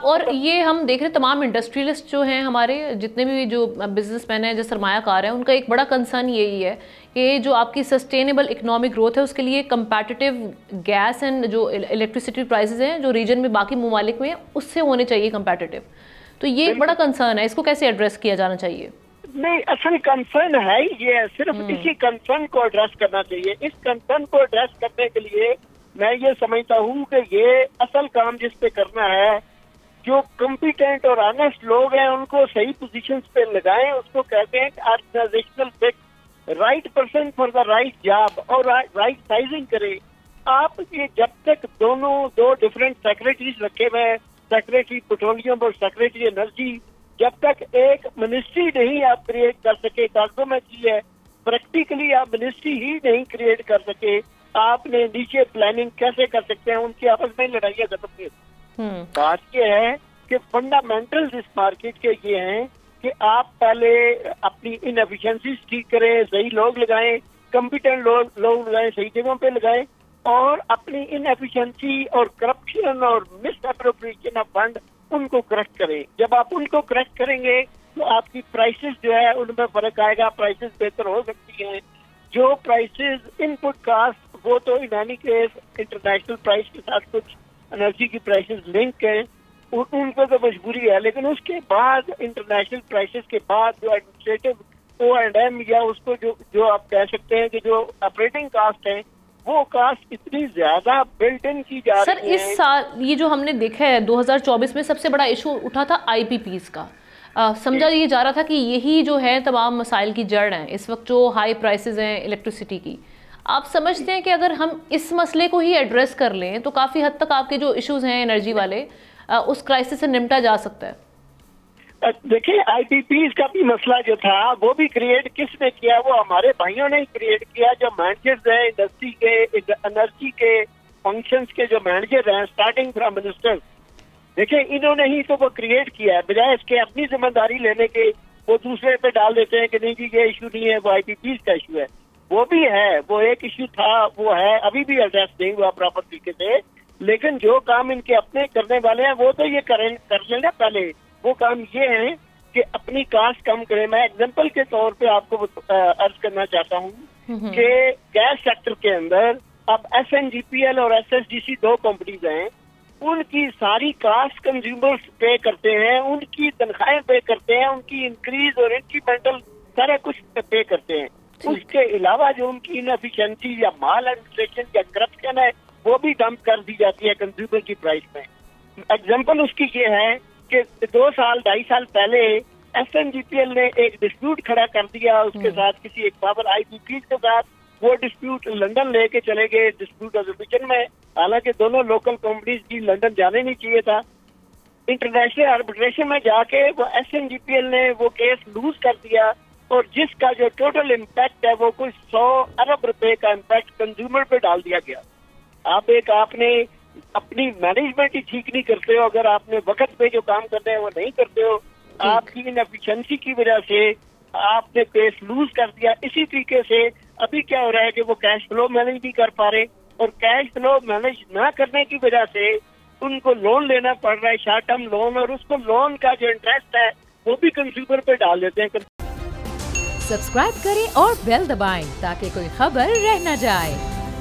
और ये हम देख रहे तमाम इंडस्ट्रियलिस्ट जो हैं हमारे, जितने भी जो बिजनेसमैन हैं, जो सरमायाकार हैं, उनका एक बड़ा कंसर्न यही है कि जो आपकी सस्टेनेबल इकोनॉमिक ग्रोथ है उसके लिए कंपैटिटिव गैस एंड जो इलेक्ट्रिसिटी प्राइसेस हैं जो रीजन में बाकी ममालिक में उससे होने चाहिए कंपैटिटिव। तो ये एक बड़ा कंसर्न है, इसको कैसे एड्रेस किया जाना चाहिए? नहीं, असल कंसर्न है ये, सिर्फ इसी कंसर्न को एड्रेस करना चाहिए। इस कंसर्न को एड्रेस करने के लिए मैं ये समझता हूँ कि ये असल काम जिस पे करना है, जो कॉम्पिटेंट और ऑनेस्ट लोग हैं उनको सही पोजीशंस पे लगाएं। उसको कहते हैं organisational fit, right person for the right job, और राइट साइजिंग करें। आप ये जब तक दो डिफरेंट सेक्रेटरीज रखे हुए हैं, सेक्रेटरी पेट्रोलियम और सेक्रेटरी एनर्जी, जब तक एक मिनिस्ट्री नहीं आप क्रिएट कर सके, कागजों में की है, प्रैक्टिकली आप मिनिस्ट्री ही नहीं क्रिएट कर सके, आपने नीचे प्लानिंग कैसे कर सकते हैं? उनकी आपस में लड़ाइयाँ खत्म नहीं। बात यह है कि फंडामेंटल्स इस मार्केट के ये हैं कि आप पहले अपनी इनएफिशिएंसीज ठीक करें, सही लोग लगाएं, कॉम्पिटेंट लोग लगाएं, सही जगहों पे लगाएं, और अपनी इनएफिशिएंसी और करप्शन और मिस एप्रोप्रिएशन ऑफ फंड उनको करेक्ट करें। जब आप उनको करेक्ट करेंगे तो आपकी प्राइसेस जो है उनमें फर्क आएगा, प्राइसेस बेहतर हो सकती हैं। जो प्राइसेस इनपुट कास्ट, वो तो in any case international price के साथ कुछ एनर्जी की प्राइसेस लिंक है, उनको तो मजबूरी है, लेकिन उसके बाद इंटरनेशनल प्राइसेस के बाद जो एडमिनिस्ट्रेटिव O&M या उसको जो आप कह सकते हैं कि जो ऑपरेटिंग कास्ट है, वो कास्ट इतनी ज्यादा बिल्ट इन की जा रही है। सर, इस साल ये जो हमने देखा है 2024 में सबसे बड़ा इशू उठा था IPPs का। समझा ये जा रहा था कि यही जो है तमाम मसाइल की जड़ है इस वक्त, जो हाई प्राइसेस हैं इलेक्ट्रिसिटी की। आप समझते हैं कि अगर हम इस मसले को ही एड्रेस कर लें तो काफ़ी हद तक आपके जो इश्यूज हैं एनर्जी वाले, उस क्राइसिस से निपटा जा सकता है? देखिए, IPPs का भी मसला जो था वो भी क्रिएट किसने किया? वो हमारे भाइयों ने ही क्रिएट किया, जो मैनेजर्स हैं इंडस्ट्री के, एनर्जी के फंक्शंस के जो मैनेजर हैं, स्टार्टिंग फ्रॉम मिनिस्टर्स। देखिए, इन्होंने ही तो वो क्रिएट किया है। बजाय इसके अपनी जिम्मेदारी लेने के वो दूसरे पे डाल देते हैं कि नहीं जी ये इशू नहीं है, वो IPPs का इशू है। वो भी है, वो एक इशू था, वो है, अभी भी एड्रेस नहीं हुआ प्रॉपर तरीके से। लेकिन जो काम इनके अपने करने वाले हैं वो तो ये कर लेना पहले। वो काम ये है कि अपनी कास्ट कम करें। मैं एग्जांपल के तौर पे आपको अर्ज करना चाहता हूँ कि गैस सेक्टर के अंदर अब SNGPL और SSGC दो कंपनीज हैं, उनकी सारी कास्ट कंज्यूमर्स पे करते हैं, उनकी तनख्वाहें पे करते हैं, उनकी इंक्रीज और इंक्रीमेंटल सारा कुछ पे करते हैं। उसके अलावा जो उनकी इनएफिशिएंसी या माल एडमिनिस्ट्रेशन या करप्शन है वो भी डंप कर दी जाती है कंज्यूमर की प्राइस में। एग्जांपल उसकी ये है कि 2-2.5 साल पहले SNGPL ने एक डिस्प्यूट खड़ा कर दिया उसके साथ, किसी एक पावर IPPs के साथ। वो डिस्प्यूट लंदन लेके चले गए डिस्प्यूट रेजोल्यूशन में, हालांकि दोनों लोकल कंपनीज की लंदन जाने नहीं चाहिए था। इंटरनेशनल आर्बिट्रेशन में जाके वो SNGPL ने वो केस लूज कर दिया, और जिसका जो टोटल इम्पैक्ट है वो कुछ 100 अरब रुपए का इम्पैक्ट कंज्यूमर पे डाल दिया गया। आपने अपनी मैनेजमेंट ही ठीक नहीं करते हो, अगर आपने वक्त पे जो काम करने हैं वो नहीं करते हो, आपकी इनएफिशिएंसी की वजह से आपने केस लूज कर दिया। इसी तरीके से अभी क्या हो रहा है कि वो कैश फ्लो मैनेज नहीं कर पा रहे, और कैश फ्लो मैनेज ना करने की वजह से उनको लोन लेना पड़ रहा है, शॉर्ट टर्म लोन, और उसको लोन का जो इंटरेस्ट है वो भी कंज्यूमर पे डाल देते हैं। सब्सक्राइब करें और बेल दबाएं ताकि कोई खबर रह न जाए।